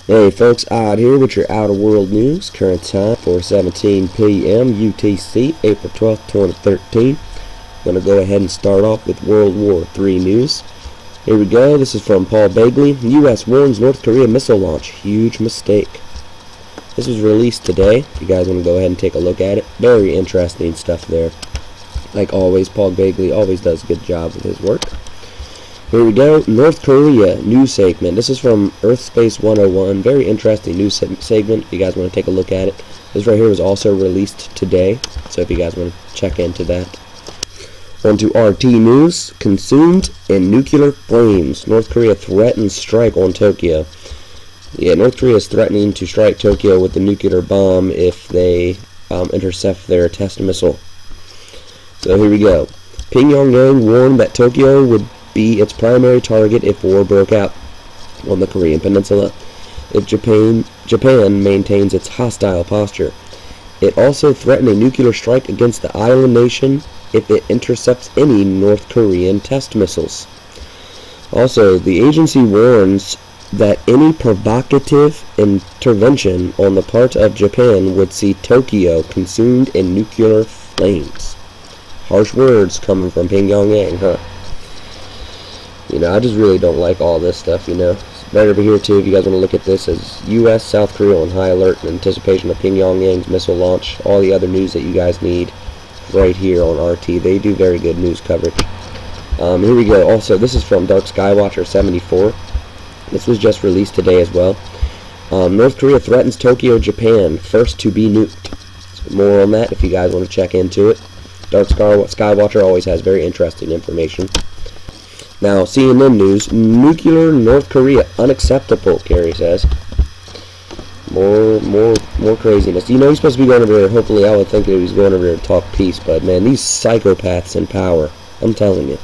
Hey folks, Odd here with your Outer World News. Current time 4:17 p.m. UTC, April 12th, 2013. I'm going to go ahead and start off with World War III news. Here we go. This is from Paul Bagley. U.S. warns North Korea missile launch. Huge mistake. This was released today. If you guys want to go ahead and take a look at it. Very interesting stuff there. Like always, Paul Bagley always does a good job with his work. Here we go. North Korea news segment. This is from Earth Space 101. Very interesting news segment. If you guys want to take a look at it. This right here was also released today. So if you guys want to check into that. On to RT news. Consumed in nuclear flames. North Korea threatens strike on Tokyo. Yeah, North Korea is threatening to strike Tokyo with a nuclear bomb if they intercept their test missile. So here we go. Pyongyang warned that Tokyo would be its primary target if war broke out on the Korean Peninsula if Japan maintains its hostile posture. It also threatened a nuclear strike against the island nation if it intercepts any North Korean test missiles. Also, the agency warns that any provocative intervention on the part of Japan would see Tokyo consumed in nuclear flames. Harsh words coming from Pyongyang, huh? You know, I just really don't like all this stuff, you know. Right over here, too, if you guys want to look at this, as U.S., South Korea on high alert in anticipation of Pyongyang's missile launch. All the other news that you guys need right here on RT. They do very good news coverage. Here we go. Also, this is from Dark Skywatcher 74. This was just released today as well. North Korea threatens Tokyo, Japan, first to be nuked. So more on that if you guys want to check into it. Dark Skywatcher always has very interesting information. Now, CNN news, nuclear North Korea unacceptable, Kerry says. More craziness. You know, he's supposed to be going over there, hopefully I would think that he's going over there to talk peace, but man, these psychopaths in power, I'm telling you.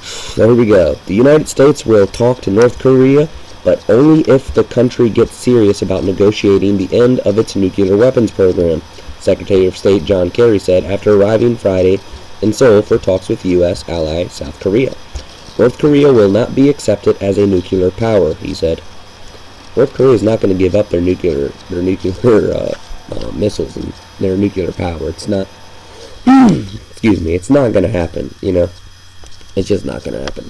So here we go. The United States will talk to North Korea, but only if the country gets serious about negotiating the end of its nuclear weapons program, Secretary of State John Kerry said after arriving Friday in Seoul for talks with U.S. ally South Korea. North Korea will not be accepted as a nuclear power, he said. North Korea is not going to give up their nuclear missiles and their nuclear power. It's not. Excuse me. It's not going to happen. You know, it's just not going to happen.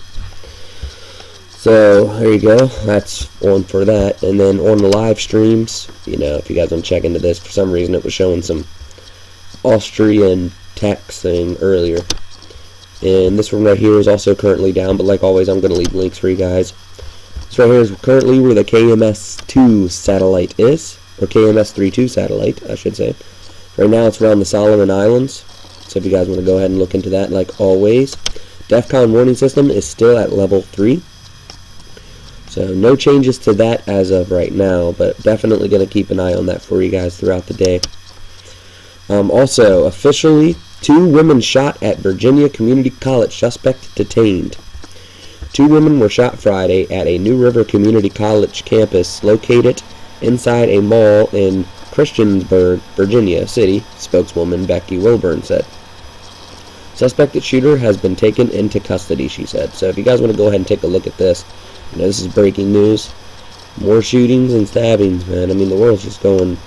So there you go. That's on for that. And then on the live streams, you know, if you guys want to check into this, for some reason it was showing some Austrian text thing earlier, and this one right here is also currently down, but like always I'm going to leave links for you guys. This right here is currently where the KMS-2 satellite is, or KMS-32 satellite I should say. Right now it's around the Solomon Islands, so if you guys want to go ahead and look into that, like always. Defcon warning system is still at level 3, so no changes to that as of right now, but definitely going to keep an eye on that for you guys throughout the day. Also, officially, 2 women shot at Virginia Community College, suspect detained. 2 women were shot Friday at a New River Community College campus located inside a mall in Christiansburg, Virginia City, spokeswoman Becky Wilburn said. Suspected shooter has been taken into custody, she said. So if you guys want to go ahead and take a look at this, you know, this is breaking news. More shootings and stabbings, man. I mean, the world's just going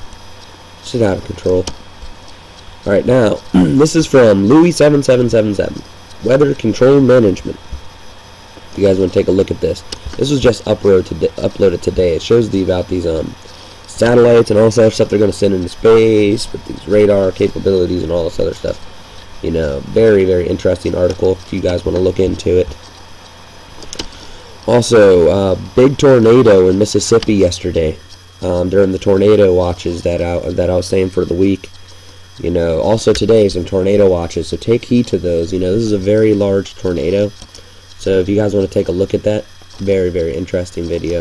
out of control. Alright, now, this is from Louis7777, Weather Control Management. If you guys want to take a look at this. This was just uploaded today. It shows about these satellites and all this other stuff they're going to send into space with these radar capabilities and all this other stuff. You know, very, very interesting article if you guys want to look into it. Also, big tornado in Mississippi yesterday during the tornado watches that I was saying for the week. You know, also today some tornado watches, so take heed to those. You know, this is a very large tornado, so if you guys want to take a look at that, very, very interesting video.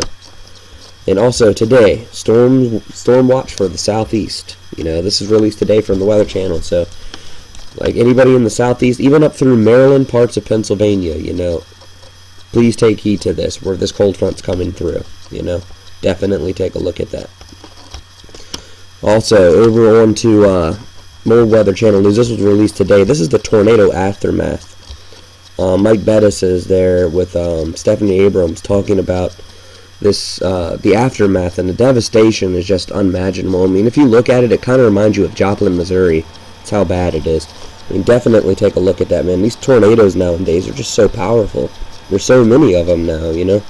And also today, storm watch for the southeast. You know, this is released today from the Weather Channel, so like anybody in the southeast, even up through Maryland, parts of Pennsylvania, you know, please take heed to this, where this cold front's coming through. You know, definitely take a look at that. Also, over on to more Weather Channel news. This was released today. This is the tornado aftermath. Mike Bettis is there with Stephanie Abrams talking about the aftermath and the devastation is just unimaginable. I mean, if you look at it, it kind of reminds you of Joplin, Missouri. That's how bad it is. I mean, definitely take a look at that, man. These tornadoes nowadays are just so powerful. There's so many of them now, you know.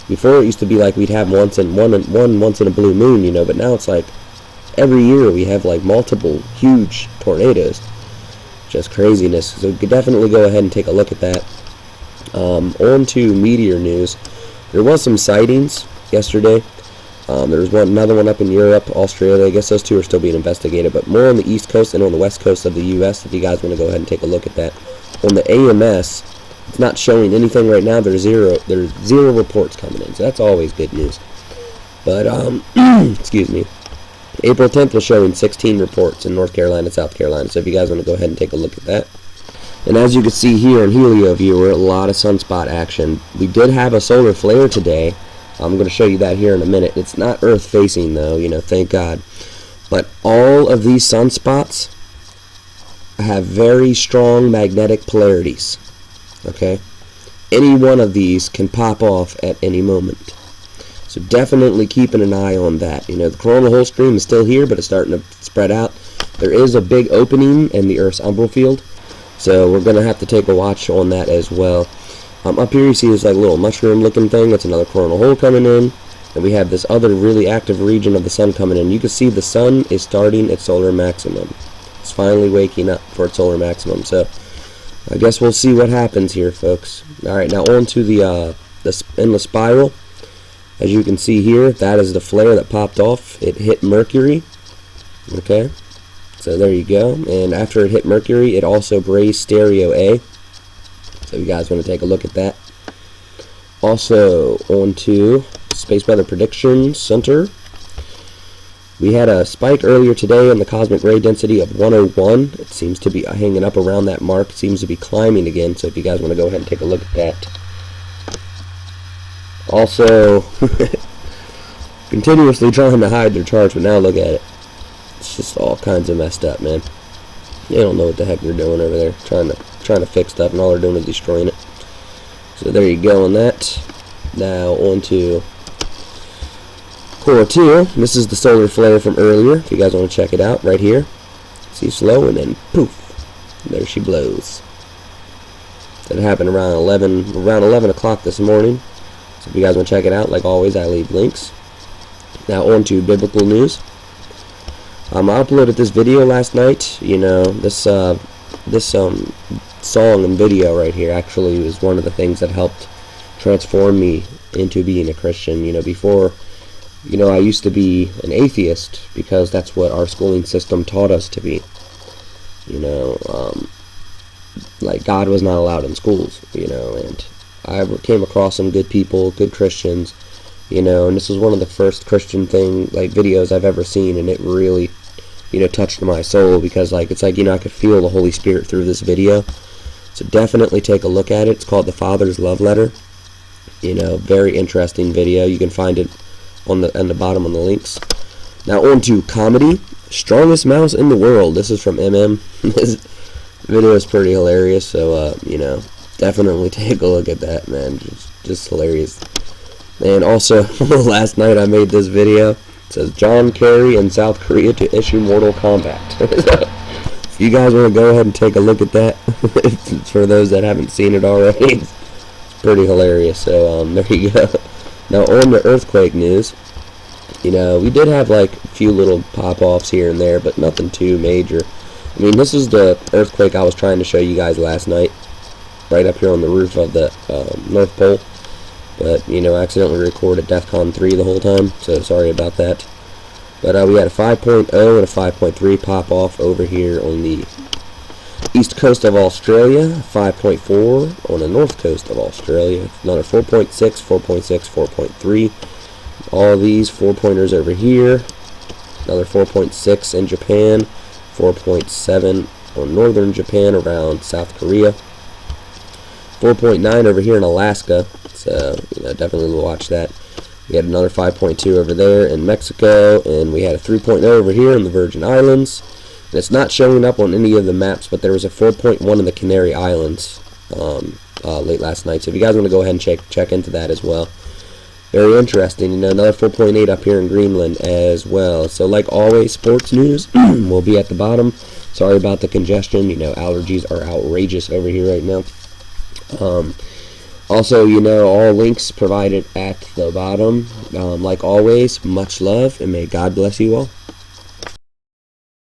Before it used to be like we'd have one once in a blue moon, you know, but now it's like every year we have like multiple huge tornadoes. Just craziness. So you could definitely go ahead and take a look at that. On to meteor news. There was some sightings yesterday. There was another one up in Europe, Australia. I guess those two are still being investigated, but more on the east coast and on the west coast of the U.S. if you guys want to go ahead and take a look at that. On the AMS, it's not showing anything right now. There's zero reports coming in, so that's always good news. But excuse me. April 10th was showing 16 reports in North Carolina and South Carolina, so if you guys want to go ahead and take a look at that. And as you can see here in Helio Viewer, a lot of sunspot action. We did have a solar flare today. I'm going to show you that here in a minute. It's not Earth facing though, you know, thank God. But all of these sunspots have very strong magnetic polarities. Okay? Any one of these can pop off at any moment. So definitely keeping an eye on that. You know, the coronal hole stream is still here, but it's starting to spread out. There is a big opening in the Earth's umbral field, so we're going to have to take a watch on that as well. Up here you see this like little mushroom looking thing. That's another coronal hole coming in. And we have this other really active region of the sun coming in. You can see the sun is starting its solar maximum. It's finally waking up for its solar maximum. So I guess we'll see what happens here, folks. Alright, now on to the endless spiral. As you can see here, that is the flare that popped off. It hit Mercury. Okay, so there you go. And after it hit Mercury, it also grazed stereo A. So you guys want to take a look at that. Also, on to Space Weather Prediction Center. We had a spike earlier today in the cosmic ray density of 101. It seems to be hanging up around that mark. It seems to be climbing again. So if you guys want to go ahead and take a look at that. Also, continuously trying to hide their charts, but now look at it. It's just all kinds of messed up, man. They don't know what the heck they're doing over there, trying to fix stuff, and all they're doing is destroying it. So there you go on that. Now on to Core 2. This is the solar flare from earlier. If you guys want to check it out, right here. See, slow, and then poof, there she blows. That happened around 11 o'clock this morning. So if you guys want to check it out, like always, I leave links. Now on to biblical news. I uploaded this video last night. You know, this song and video right here actually was one of the things that helped transform me into being a Christian. You know, before, you know, I used to be an atheist because that's what our schooling system taught us to be. You know, like God was not allowed in schools, you know, and I came across some good people, good Christians, you know, and this was one of the first Christian videos I've ever seen, and it really, you know, touched my soul because, like, it's like, you know, I could feel the Holy Spirit through this video. So definitely take a look at it. It's called The Father's Love Letter. You know, very interesting video. You can find it on the bottom on the links. Now on to comedy. Strongest mouse in the world. This is from MM. This video is pretty hilarious, so you know, definitely take a look at that, man. Just hilarious. And also, last night I made this video. It says John Kerry in South Korea to issue Mortal Kombat. If you guys want to go ahead and take a look at that, for those that haven't seen it already, it's pretty hilarious. So there you go. Now on the earthquake news, you know, we did have like a few little pop-offs here and there, but nothing too major. I mean, this is the earthquake I was trying to show you guys last night, right up here on the roof of the North Pole. But, you know, I accidentally recorded Defcon 3 the whole time, so sorry about that. But we had a 5.0 and a 5.3 pop-off over here on the east coast of Australia, 5.4 on the north coast of Australia, another 4.6, 4.6, 4.3. All these 4-pointers over here, another 4.6 in Japan, 4.7 on northern Japan around South Korea, 4.9 over here in Alaska, so you know, definitely watch that. We had another 5.2 over there in Mexico, and we had a 3.0 over here in the Virgin Islands. And it's not showing up on any of the maps, but there was a 4.1 in the Canary Islands late last night. So if you guys want to go ahead and check into that as well. Very interesting. You know, another 4.8 up here in Greenland as well. So like always, sports news will be at the bottom. Sorry about the congestion. You know, allergies are outrageous over here right now. Also, you know, all links provided at the bottom. Like always, much love, and may God bless you all.